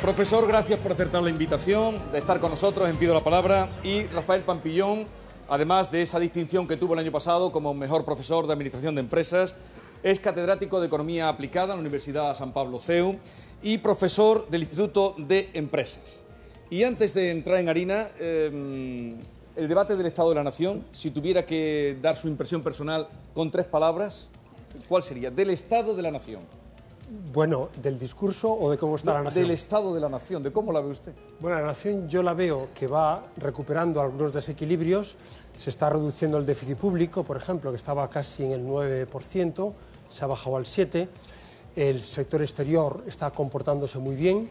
Profesor, gracias por aceptar la invitación de estar con nosotros en Pido la Palabra. Y Rafael Pampillón, además de esa distinción que tuvo el año pasado como mejor profesor de Administración de Empresas, es catedrático de Economía Aplicada en la Universidad San Pablo CEU y profesor del Instituto de Empresas. Y antes de entrar en harina, el debate del Estado de la Nación, si tuviera que dar su impresión personal con 3 palabras, ¿cuál sería? Del Estado de la Nación. Bueno, ¿del discurso o de cómo está la nación? Del Estado de la Nación, ¿de cómo la ve usted? Bueno, la nación yo la veo que va recuperando algunos desequilibrios, se está reduciendo el déficit público, por ejemplo, que estaba casi en el 9%, se ha bajado al 7%, el sector exterior está comportándose muy bien,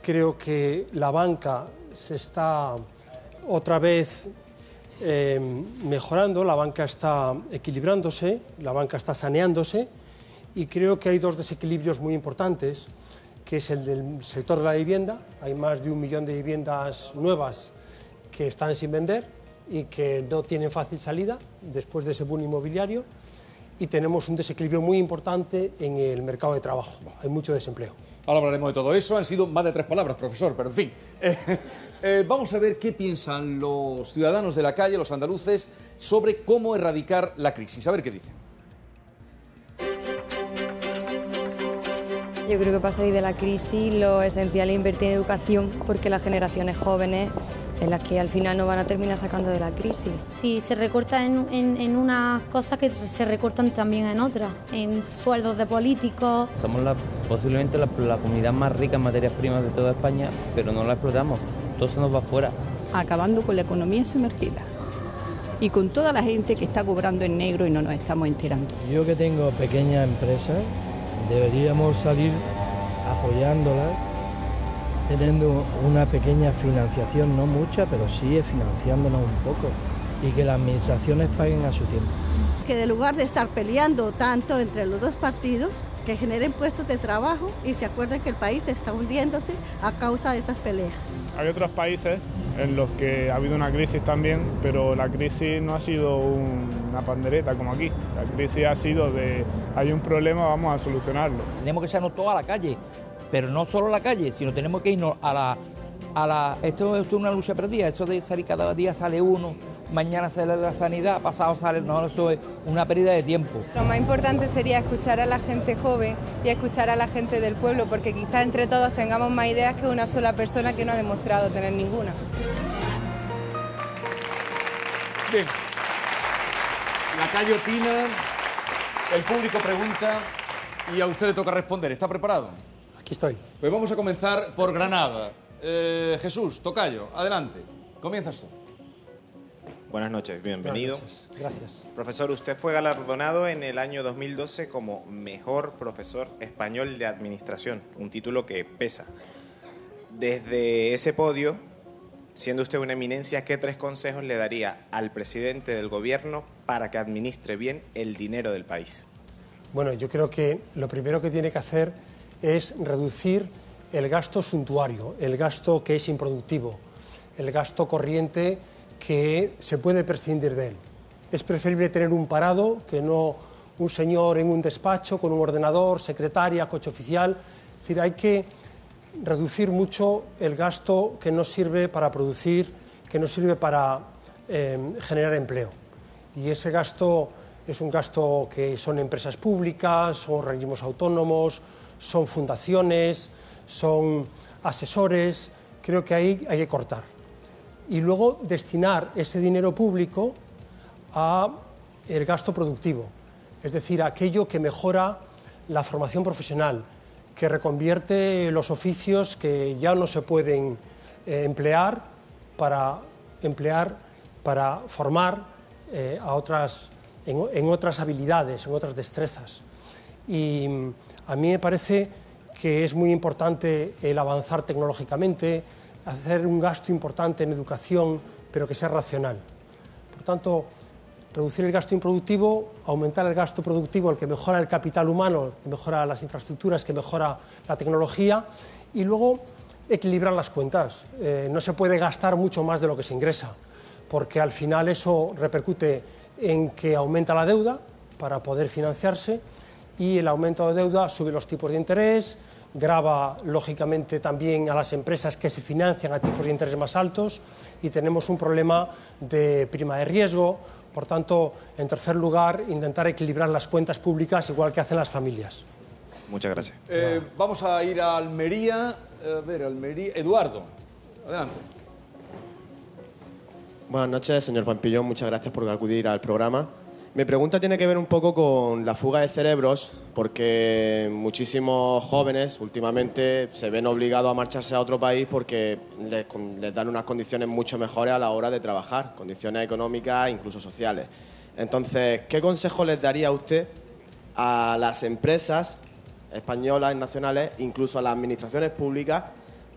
creo que la banca se está otra vez mejorando, la banca está equilibrándose, la banca está saneándose, y creo que hay 2 desequilibrios muy importantes, que es el del sector de la vivienda. Hay más de 1 millón de viviendas nuevas que están sin vender y que no tienen fácil salida después de ese boom inmobiliario. Y tenemos un desequilibrio muy importante en el mercado de trabajo. Hay mucho desempleo. Ahora hablaremos de todo eso. Han sido más de 3 palabras, profesor, pero en fin. Vamos a ver qué piensan los ciudadanos de la calle, los andaluces, sobre cómo erradicar la crisis. A ver qué dicen. Yo creo que para salir de la crisis lo esencial es invertir en educación, porque las generaciones jóvenes en las que al final nos van a terminar sacando de la crisis. Si se recorta en unas cosas, que se recortan también en otras, en sueldos de políticos. Somos posiblemente la comunidad más rica en materias primas de toda España, pero no la explotamos, todo se nos va fuera. Acabando con la economía sumergida y con toda la gente que está cobrando en negro y no nos estamos enterando. Yo que tengo pequeñas empresas, deberíamos salir apoyándolas, teniendo una pequeña financiación, no mucha, pero sí financiándonos un poco, y que las administraciones paguen a su tiempo. Que en lugar de estar peleando tanto entre los 2 partidos, que generen puestos de trabajo y se acuerden que el país está hundiéndose a causa de esas peleas. Hay otros países en los que ha habido una crisis también, pero la crisis no ha sido una pandereta como aquí. La crisis ha sido de, hay un problema, vamos a solucionarlo. Tenemos que salirnos todos a la calle, pero no solo a la calle, sino tenemos que irnos esto es una lucha perdida, eso de salir cada día sale uno, mañana sale la sanidad, pasado sale, no, eso es una pérdida de tiempo. Lo más importante sería escuchar a la gente joven y escuchar a la gente del pueblo, porque quizás entre todos tengamos más ideas que una sola persona que no ha demostrado tener ninguna. Bien, la calle opina, el público pregunta y a usted le toca responder. ¿Está preparado? Aquí estoy. Pues vamos a comenzar por Granada. Jesús, tocayo, adelante. Comienzas tú. Buenas noches, bienvenido. Gracias. Profesor, usted fue galardonado en el año 2012 como Mejor Profesor Español de Administración, un título que pesa. Desde ese podio, siendo usted una eminencia, ¿qué 3 consejos le daría al presidente del gobierno para que administre bien el dinero del país? Bueno, yo creo que lo primero que tiene que hacer es reducir el gasto suntuario, el gasto que es improductivo, el gasto corriente que se puede prescindir de él. Es preferible tener un parado que no un señor en un despacho con un ordenador, secretaria, coche oficial. Es decir, hay que reducir mucho el gasto que no sirve para producir, que no sirve para generar empleo. Y ese gasto es un gasto que son empresas públicas, son organismos autónomos, son fundaciones, son asesores. Creo que ahí hay que cortar. Y luego destinar ese dinero público a el gasto productivo, es decir, a aquello que mejora la formación profesional, que reconvierte los oficios que ya no se pueden emplear para formar en otras habilidades, en otras destrezas. Y a mí me parece que es muy importante el avanzar tecnológicamente, hacer un gasto importante en educación, pero que sea racional. Por tanto, reducir el gasto improductivo, aumentar el gasto productivo, el que mejora el capital humano, el que mejora las infraestructuras, que mejora la tecnología, y luego equilibrar las cuentas. No se puede gastar mucho más de lo que se ingresa, porque al final eso repercute en que aumenta la deuda para poder financiarse, y el aumento de deuda sube los tipos de interés, grava lógicamente también a las empresas que se financian a tipos de interés más altos y tenemos un problema de prima de riesgo. Por tanto, en tercer lugar, intentar equilibrar las cuentas públicas igual que hacen las familias. Muchas gracias. Vamos a ir a Almería. A ver, Almería. Eduardo, adelante. Buenas noches, señor Pampillón. Muchas gracias por acudir al programa. Mi pregunta tiene que ver un poco con la fuga de cerebros, porque muchísimos jóvenes últimamente se ven obligados a marcharse a otro país porque les dan unas condiciones mucho mejores a la hora de trabajar, condiciones económicas e incluso sociales. Entonces, ¿qué consejo les daría usted a las empresas españolas, nacionales, incluso a las administraciones públicas,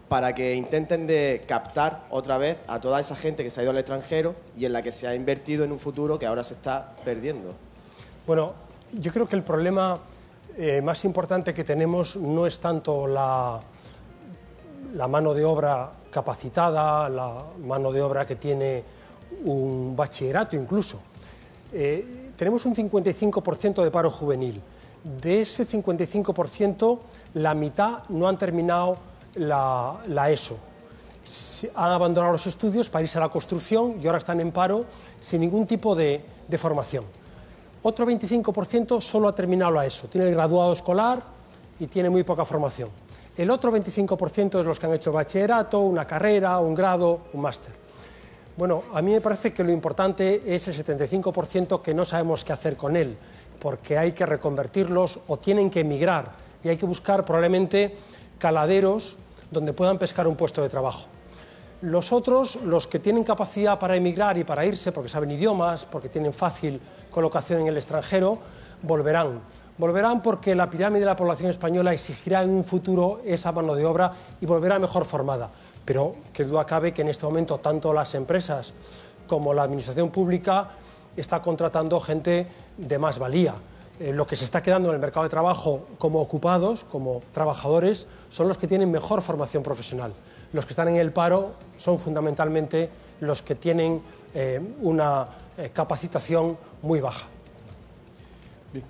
para que intenten de captar otra vez a toda esa gente que se ha ido al extranjero y en la que se ha invertido en un futuro que ahora se está perdiendo? Bueno, yo creo que el problema más importante que tenemos no es tanto la mano de obra capacitada, la mano de obra que tiene un bachillerato incluso. Tenemos un 55% de paro juvenil. De ese 55%, la mitad no han terminado la ESO. Han abandonado los estudios para irse a la construcción y ahora están en paro sin ningún tipo de formación. Otro 25% solo ha terminado la ESO, tiene el graduado escolar y tiene muy poca formación. El otro 25% es los que han hecho bachillerato, una carrera, un grado, un máster. Bueno, a mí me parece que lo importante es el 75% que no sabemos qué hacer con él, porque hay que reconvertirlos o tienen que emigrar y hay que buscar probablemente caladeros donde puedan pescar un puesto de trabajo. Los otros, los que tienen capacidad para emigrar y para irse, porque saben idiomas, porque tienen fácil colocación en el extranjero, volverán. Volverán porque la pirámide de la población española exigirá en un futuro esa mano de obra y volverá mejor formada. Pero qué duda cabe que en este momento tanto las empresas como la administración pública está contratando gente de más valía. Lo que se está quedando en el mercado de trabajo como ocupados, como trabajadores, son los que tienen mejor formación profesional. Los que están en el paro son fundamentalmente los que tienen una capacitación muy baja. Bien,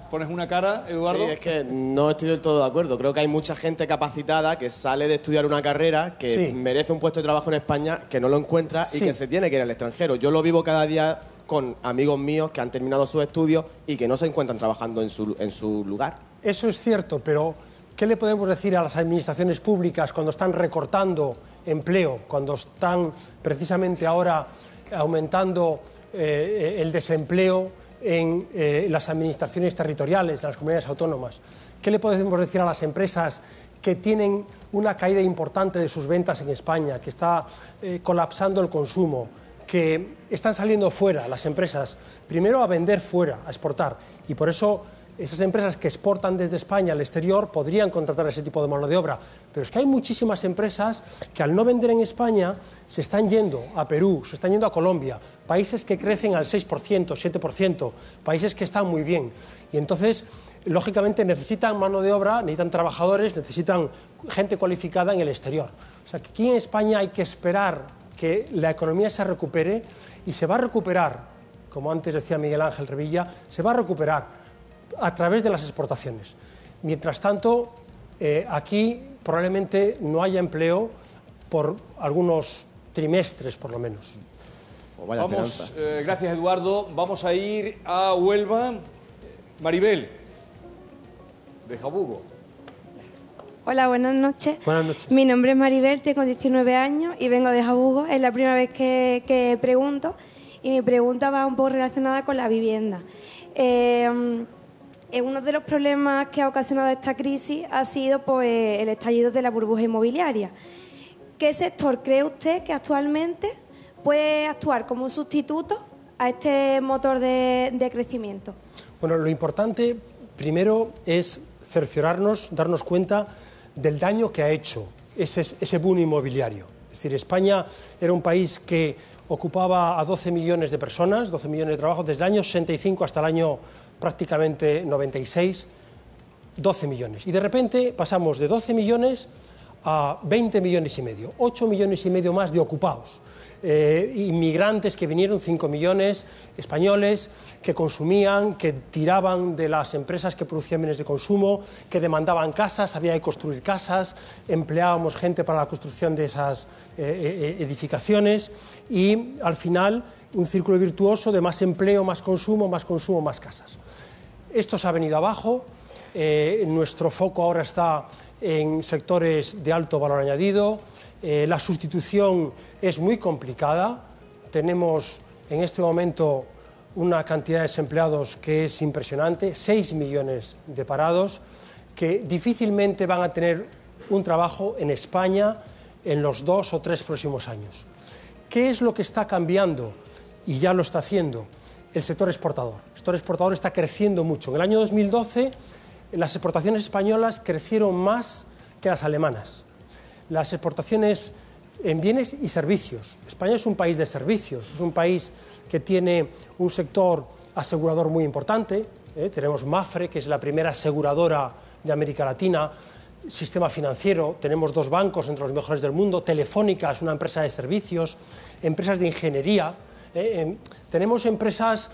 ¿pones una cara, Eduardo? Sí, es que no estoy del todo de acuerdo. Creo que hay mucha gente capacitada que sale de estudiar una carrera, que merece un puesto de trabajo en España, que no lo encuentra y que se tiene que ir al extranjero. Yo lo vivo cada día con amigos míos que han terminado sus estudios y que no se encuentran trabajando en su lugar. Eso es cierto, pero ¿qué le podemos decir a las administraciones públicas cuando están recortando empleo, cuando están precisamente ahora aumentando el desempleo en las administraciones territoriales, en las comunidades autónomas? ¿Qué le podemos decir a las empresas que tienen una caída importante de sus ventas en España, que está colapsando el consumo, que están saliendo fuera las empresas, primero a vender fuera, a exportar, y por eso esas empresas que exportan desde España al exterior podrían contratar ese tipo de mano de obra? Pero es que hay muchísimas empresas que al no vender en España se están yendo a Perú, se están yendo a Colombia, países que crecen al 6%, 7%, países que están muy bien. Y entonces, lógicamente, necesitan mano de obra, necesitan trabajadores, necesitan gente cualificada en el exterior. O sea, que aquí en España hay que esperar que la economía se recupere y se va a recuperar, como antes decía Miguel Ángel Revilla, se va a recuperar a través de las exportaciones. Mientras tanto, aquí probablemente no haya empleo por algunos trimestres, por lo menos. Vamos, gracias, Eduardo. Vamos a ir a Huelva. Maribel, de Jabugo. Hola, buenas noches. Buenas noches. Mi nombre es Maribel, tengo 19 años y vengo de Jabugo. Es la primera vez que pregunto y mi pregunta va un poco relacionada con la vivienda. Uno de los problemas que ha ocasionado esta crisis ha sido pues, el estallido de la burbuja inmobiliaria. ¿Qué sector cree usted que actualmente puede actuar como un sustituto a este motor de crecimiento? Bueno, lo importante primero es cerciorarnos, darnos cuenta del daño que ha hecho ese boom inmobiliario. Es decir, España era un país que ocupaba a 12 millones de personas, 12 millones de trabajos, desde el año 65 hasta el año prácticamente 96, 12 millones. Y de repente pasamos de 12 millones a 20 millones y medio, 8 millones y medio más de ocupados. Inmigrantes que vinieron, 5 millones, españoles que consumían, que tiraban de las empresas que producían bienes de consumo, que demandaban casas, había que construir casas, empleábamos gente para la construcción de esas edificaciones y al final un círculo virtuoso de más empleo, más consumo, más casas. Esto se ha venido abajo, nuestro foco ahora está en sectores de alto valor añadido, la sustitución es muy complicada, tenemos en este momento una cantidad de desempleados que es impresionante, 6 millones de parados, que difícilmente van a tener un trabajo en España en los 2 o 3 próximos años. ¿Qué es lo que está cambiando? Y ya lo está haciendo el sector exportador. El sector exportador está creciendo mucho. En el año 2012 las exportaciones españolas crecieron más que las alemanas. Las exportaciones en bienes y servicios. España es un país de servicios, es un país que tiene un sector asegurador muy importante. Tenemos Mapfre, que es la primera aseguradora de América Latina, sistema financiero, tenemos 2 bancos entre los mejores del mundo, Telefónica es una empresa de servicios, empresas de ingeniería, tenemos empresas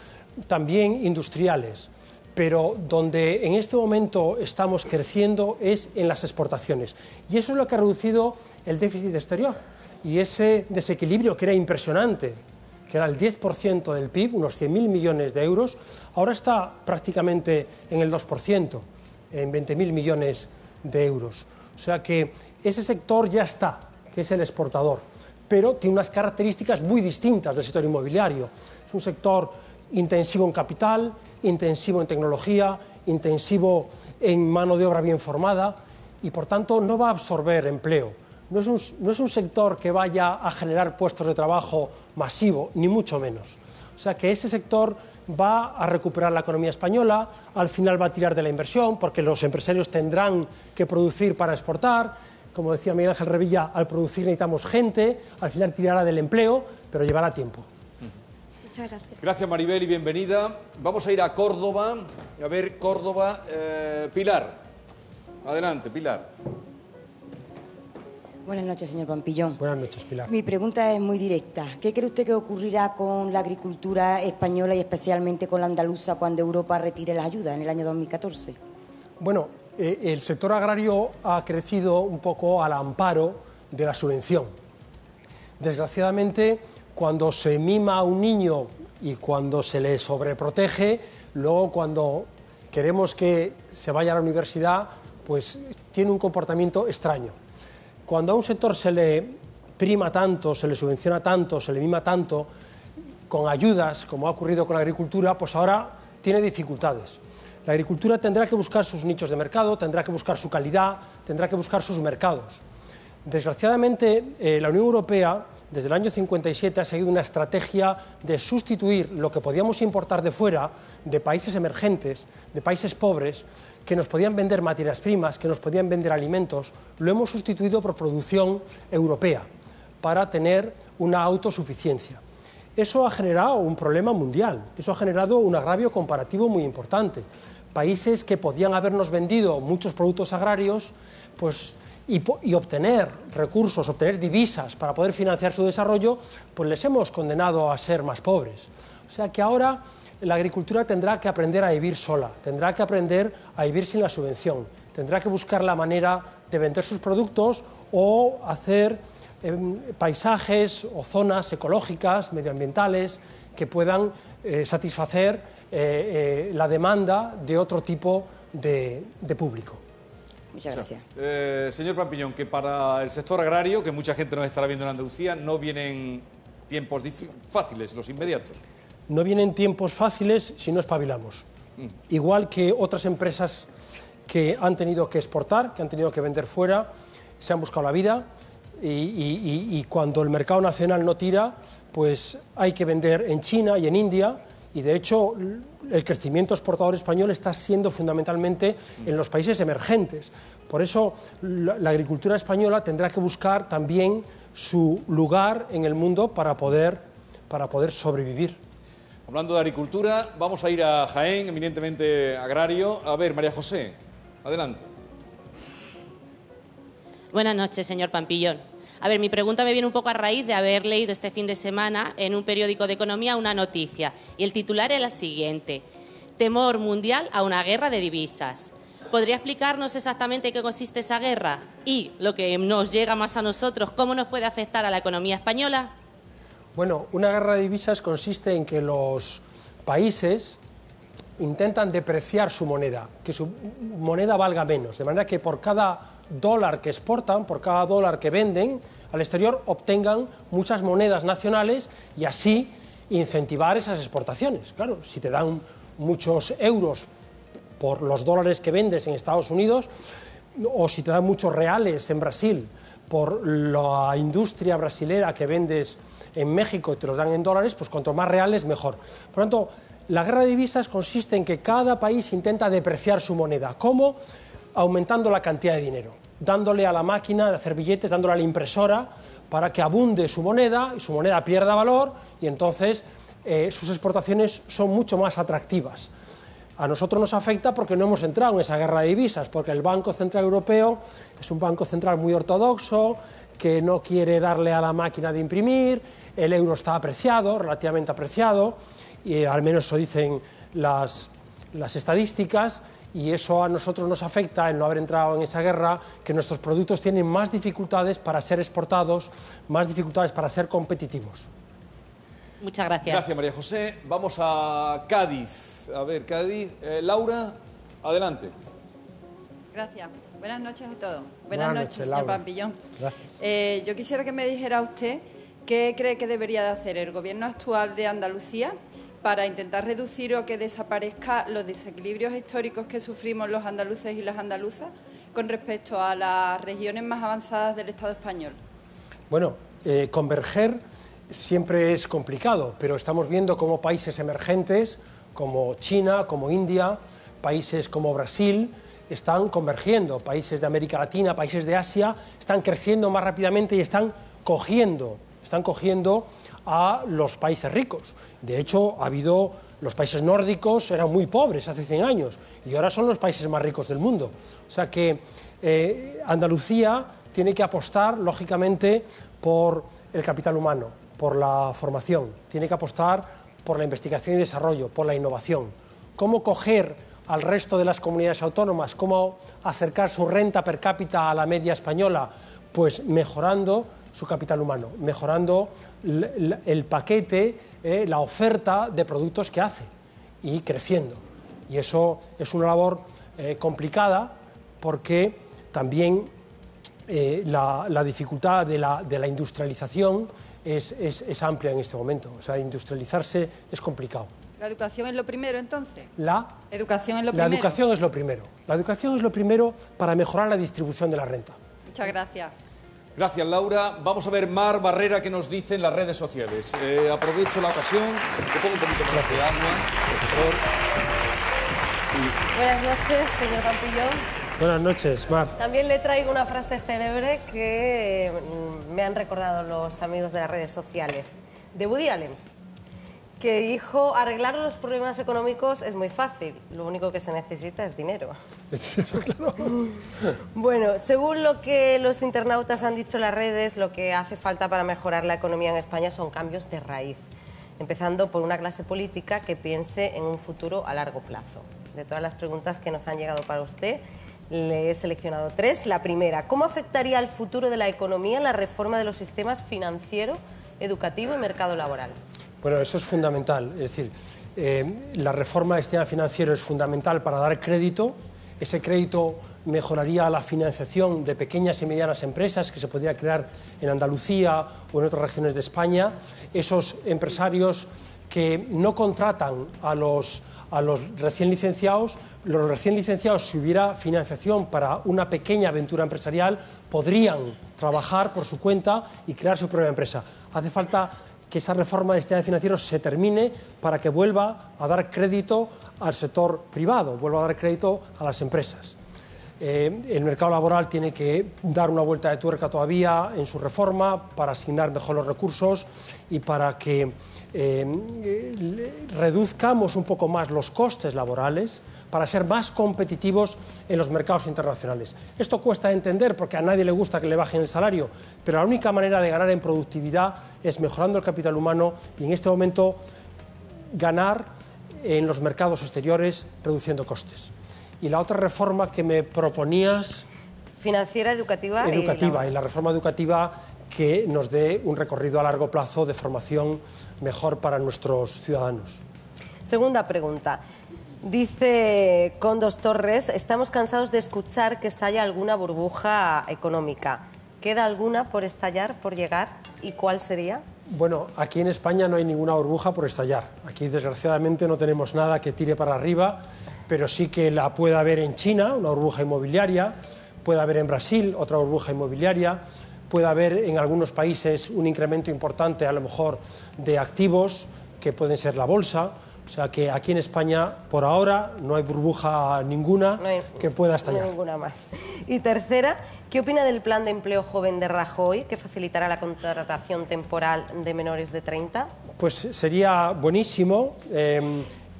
también industriales, pero donde en este momento estamos creciendo es en las exportaciones. Y eso es lo que ha reducido el déficit exterior. Y ese desequilibrio que era impresionante, que era el 10% del PIB, unos 100.000 millones de euros, ahora está prácticamente en el 2%, en 20.000 millones de euros. O sea que ese sector ya está, que es el exportador, pero tiene unas características muy distintas del sector inmobiliario. Es un sector intensivo en capital, intensivo en tecnología, intensivo en mano de obra bien formada y por tanto no va a absorber empleo. No es un sector que vaya a generar puestos de trabajo masivo, ni mucho menos. O sea que ese sector va a recuperar la economía española, al final va a tirar de la inversión, porque los empresarios tendrán que producir para exportar. Como decía Miguel Ángel Revilla, al producir necesitamos gente, al final tirará del empleo, pero llevará tiempo. Muchas gracias. Gracias, Maribel, y bienvenida. Vamos a ir a Córdoba. A ver, Córdoba, Pilar. Adelante, Pilar. Buenas noches, señor Pampillón. Buenas noches, Pilar. Mi pregunta es muy directa. ¿Qué cree usted que ocurrirá con la agricultura española y especialmente con la andaluza cuando Europa retire las ayudas en el año 2014? Bueno, el sector agrario ha crecido un poco al amparo de la subvención. Desgraciadamente, cuando se mima a un niño y cuando se le sobreprotege, luego cuando queremos que se vaya a la universidad, pues tiene un comportamiento extraño. Cuando a un sector se le prima tanto, se le subvenciona tanto, se le mima tanto, con ayudas, como ha ocurrido con la agricultura, pues ahora tiene dificultades. La agricultura tendrá que buscar sus nichos de mercado, tendrá que buscar su calidad, tendrá que buscar sus mercados. Desgraciadamente, la Unión Europea, desde el año 57, ha seguido una estrategia de sustituir lo que podíamos importar de fuera, de países emergentes, de países pobres, que nos podían vender materias primas, que nos podían vender alimentos, lo hemos sustituido por producción europea, para tener una autosuficiencia. Eso ha generado un problema mundial, eso ha generado un agravio comparativo muy importante. Países que podían habernos vendido muchos productos agrarios, pues, y obtener recursos, obtener divisas para poder financiar su desarrollo, pues les hemos condenado a ser más pobres. O sea que ahora la agricultura tendrá que aprender a vivir sola, tendrá que aprender a vivir sin la subvención, tendrá que buscar la manera de vender sus productos o hacer paisajes o zonas ecológicas, medioambientales, que puedan satisfacer la demanda de otro tipo de público. Muchas gracias. Señor Pampillón, que para el sector agrario, que mucha gente nos estará viendo en Andalucía, no vienen tiempos fáciles, los inmediatos. No vienen tiempos fáciles si no espabilamos. Igual que otras empresas que han tenido que exportar, que han tenido que vender fuera, se han buscado la vida y cuando el mercado nacional no tira, pues hay que vender en China y en India, y de hecho el crecimiento exportador español está siendo fundamentalmente en los países emergentes. Por eso la agricultura española tendrá que buscar también su lugar en el mundo para poder sobrevivir. Hablando de agricultura, vamos a ir a Jaén, eminentemente agrario. A ver, María José, adelante. Buenas noches, señor Pampillón. A ver, mi pregunta me viene un poco a raíz de haber leído este fin de semana en un periódico de economía una noticia. Y el titular era el siguiente: temor mundial a una guerra de divisas. ¿Podría explicarnos exactamente qué consiste esa guerra? Y, lo que nos llega más a nosotros, ¿cómo nos puede afectar a la economía española? Bueno, una guerra de divisas consiste en que los países intentan depreciar su moneda, que su moneda valga menos, de manera que por cada dólar que exportan, por cada dólar que venden al exterior, obtengan muchas monedas nacionales y así incentivar esas exportaciones. Claro, si te dan muchos euros por los dólares que vendes en Estados Unidos, o si te dan muchos reales en Brasil por la industria brasilera que vendes en México y te los dan en dólares, pues cuanto más reales mejor. Por lo tanto, la guerra de divisas consiste en que cada país intenta depreciar su moneda. ¿Cómo? Aumentando la cantidad de dinero, dándole a la máquina de hacer billetes, dándole a la impresora para que abunde su moneda y su moneda pierda valor y entonces sus exportaciones son mucho más atractivas. A nosotros nos afecta porque no hemos entrado en esa guerra de divisas, porque el Banco Central Europeo es un banco central muy ortodoxo, que no quiere darle a la máquina de imprimir, el euro está apreciado, relativamente apreciado, y al menos eso dicen las estadísticas, y eso a nosotros nos afecta, el no haber entrado en esa guerra, que nuestros productos tienen más dificultades para ser exportados, más dificultades para ser competitivos. Muchas gracias. Gracias, María José. Vamos a Cádiz. A ver, Cádiz. Laura, adelante. Gracias. Buenas noches a todos. Buenas noches, señor Pampillón. Gracias. Yo quisiera que me dijera usted qué cree que debería de hacer el gobierno actual de Andalucía para intentar reducir o que desaparezcan los desequilibrios históricos que sufrimos los andaluces y las andaluzas con respecto a las regiones más avanzadas del Estado español. Bueno, converger siempre es complicado, pero estamos viendo cómo países emergentes como China, como India, países como Brasil están convergiendo, países de América Latina, países de Asia están creciendo más rápidamente y están cogiendo a los países ricos. De hecho, los países nórdicos eran muy pobres hace 100 años y ahora son los países más ricos del mundo. O sea que Andalucía tiene que apostar, lógicamente, por el capital humano, por la formación, tiene que apostar por la investigación y desarrollo, por la innovación. ¿Cómo coger al resto de las comunidades autónomas? ¿Cómo acercar su renta per cápita a la media española? Pues mejorando su capital humano, mejorando el paquete, la oferta de productos que hace y creciendo. Y eso es una labor complicada porque también la dificultad de la industrialización es amplia en este momento. O sea, industrializarse es complicado. ¿La educación es lo primero, entonces? La educación es lo primero. La educación es lo primero para mejorar la distribución de la renta. Muchas gracias. Gracias, Laura. Vamos a ver Mar Barrera qué nos dice en las redes sociales. Aprovecho la ocasión, te pongo un poquito más de agua, profesor. Buenas noches, señor Pampillón. Buenas noches, Mar. También le traigo una frase célebre que me han recordado los amigos de las redes sociales, de Woody Allen, que dijo: arreglar los problemas económicos es muy fácil, lo único que se necesita es dinero. Claro. Bueno, según lo que los internautas han dicho en las redes, lo que hace falta para mejorar la economía en España son cambios de raíz, empezando por una clase política que piense en un futuro a largo plazo. De todas las preguntas que nos han llegado para usted, le he seleccionado 3. La primera: ¿cómo afectaría al futuro de la economía la reforma de los sistemas financiero, educativo y mercado laboral? Bueno, eso es fundamental. Es decir, la reforma del sistema financiero es fundamental para dar crédito. Ese crédito mejoraría la financiación de pequeñas y medianas empresas que se podría crear en Andalucía o en otras regiones de España. Esos empresarios que no contratan a los recién licenciados, los recién licenciados, si hubiera financiación para una pequeña aventura empresarial, podrían trabajar por su cuenta y crear su propia empresa. Hace falta que esa reforma del sistema financiero se termine para que vuelva a dar crédito al sector privado, vuelva a dar crédito a las empresas. El mercado laboral tiene que dar una vuelta de tuerca todavía en su reforma para asignar mejor los recursos y para que reduzcamos un poco más los costes laborales para ser más competitivos en los mercados internacionales. Esto cuesta entender porque a nadie le gusta que le bajen el salario, pero la única manera de ganar en productividad es mejorando el capital humano y en este momento ganar en los mercados exteriores reduciendo costes. Y la otra reforma que me proponías... Financiera, educativa y la reforma educativa que nos dé un recorrido a largo plazo de formación mejor para nuestros ciudadanos. Segunda pregunta. Dice Condos Torres, estamos cansados de escuchar que estalla alguna burbuja económica. ¿Queda alguna por estallar, por llegar? ¿Y cuál sería? Bueno, aquí en España no hay ninguna burbuja por estallar. Aquí, desgraciadamente, no tenemos nada que tire para arriba, pero sí que la puede haber en China, una burbuja inmobiliaria, puede haber en Brasil otra burbuja inmobiliaria, puede haber en algunos países un incremento importante, a lo mejor, de activos, que pueden ser la bolsa. O sea que aquí en España, por ahora, no hay burbuja ninguna que pueda estallar. No hay ninguna más. Y tercera, ¿qué opina del plan de empleo joven de Rajoy, que facilitará la contratación temporal de menores de 30? Pues sería buenísimo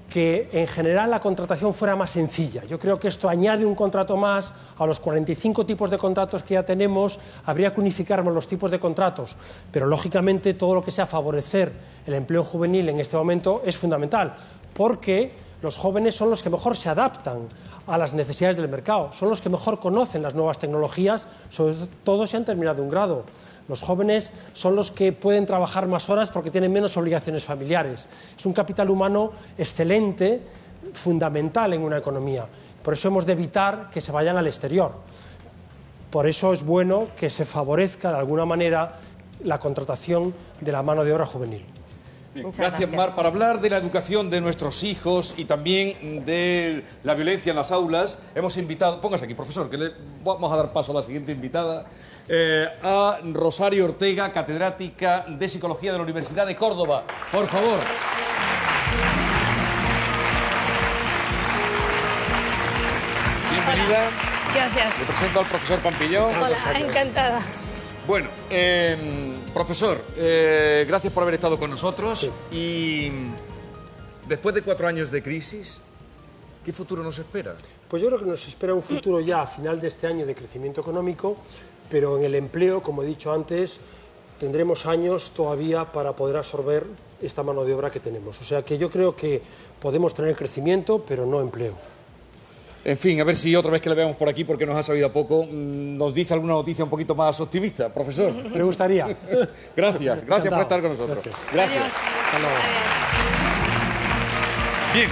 que en general la contratación fuera más sencilla. Yo creo que esto añade un contrato más a los 45 tipos de contratos que ya tenemos. Habría que unificar los tipos de contratos, pero lógicamente todo lo que sea favorecer el empleo juvenil en este momento es fundamental, porque los jóvenes son los que mejor se adaptan a las necesidades del mercado, son los que mejor conocen las nuevas tecnologías, sobre todo si han terminado un grado. Los jóvenes son los que pueden trabajar más horas porque tienen menos obligaciones familiares. Es un capital humano excelente, fundamental en una economía. Por eso hemos de evitar que se vayan al exterior. Por eso es bueno que se favorezca de alguna manera la contratación de la mano de obra juvenil. Bien, gracias, Mar. Para hablar de la educación de nuestros hijos y también de la violencia en las aulas, hemos invitado, póngase aquí, profesor, que le vamos a dar paso a la siguiente invitada, a Rosario Ortega, catedrática de Psicología de la Universidad de Córdoba. Por favor. Bienvenida. Gracias. Le presento al profesor Pampillón. Hola, encantada. Bueno, profesor, gracias por haber estado con nosotros. Sí. Y después de 4 años de crisis, ¿qué futuro nos espera? Pues yo creo que nos espera un futuro ya a final de este año de crecimiento económico, pero en el empleo, como he dicho antes, tendremos años todavía para poder absorber esta mano de obra que tenemos. O sea que yo creo que podemos tener crecimiento, pero no empleo. En fin, a ver si otra vez que le veamos por aquí, porque nos ha sabido poco, nos dice alguna noticia un poquito más optimista, profesor. Me gustaría. Gracias por estar con nosotros. Gracias. Gracias. Bien.